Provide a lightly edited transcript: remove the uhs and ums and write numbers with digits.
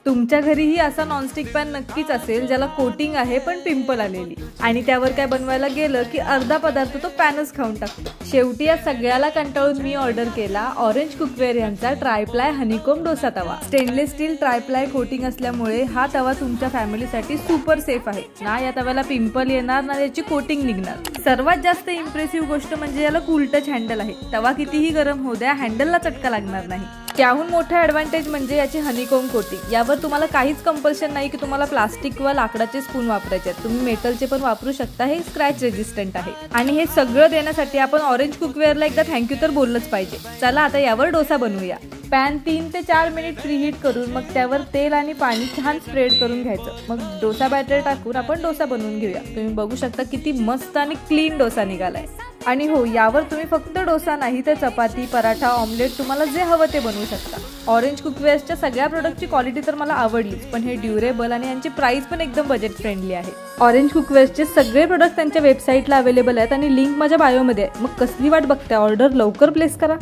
तुमच्या घरीही असा नॉनस्टिक पॅन नक्कीच असेल ज्याला कोटिंग आहे पण पिंपल आलेली, आणि त्यावर काय बनवायला गेलं की अर्धा पदार्थ तो पॅनच खाऊन टाकतो। शेवटी या सगळ्याला कंटाळून मी ऑर्डर केला ऑरेंज कुकवेअर यांचा ट्रायप्लाय हनीकोम डोसा तवा। स्टेनलेस स्टील ट्रायप्लाय कोटिंग असल्यामुळे हा तवा तुमच्या फॅमिलीसाठी सुपर सेफ आहे ना। या तव्याला पिंपल येणार ना याची कोटिंग निघणार। सर्वात जास्त इम्प्रेसिव्ह गोष्ट म्हणजे याला कूल टच हँडल आहे। तवा कितीही गरम होऊ द्या हँडलला चटका लागणार नाही। त्याहून मोठा ॲडव्हान्टेज म्हणजे याची हनीकोम कोटिंग। यावर तुम्हाला काहीच कंपल्शन नाही की तुम्हाला प्लास्टिक किंवा लाकडाचे स्पून वापरायचे आहेत, तुम्ही मेटलचे पण वापरू शकता। हे स्क्रॅच रेजिस्टंट आहे आणि हे सगळं देण्यासाठी आपण ऑरेंज कुकवेअरला एकदा थँक्यू तर बोललंच पाहिजे। चला आता यावर डोसा बनवूया। पॅन 3 ते 4 मिनिट प्रीहीट करून मग त्यावर तेल आणि पाणी छान स्प्रेड करून घ्यायचं। मग डोसा बॅटर टाकून आपण डोसा बनवून घेऊया। तुम्ही बघू शकता किती मस्त आणि क्लीन डोसा निघालाय। आणि हो, यावर तुम्ही फक्त डोसा नाही तर चपाती, पराठा, ऑमलेट तुम्हाला जे हवं ते बनवू शकता। ऑरेंज कुकवेअर्सच्या सगळ्या प्रोडक्टची क्वालिटी तर मला आवडलीच, पण हे ड्युरेबल आणि यांची प्राइस पण एकदम बजेट फ्रेंडली आहे। ऑरेंज कुकवेअर्सचे सगळे प्रोडक्ट त्यांच्या वेबसाईटला अवेलेबल आहेत आणि लिंक माझ्या बायोमध्ये आहे। मग कसली वाट बघताय, ऑर्डर लवकर प्लेस करा।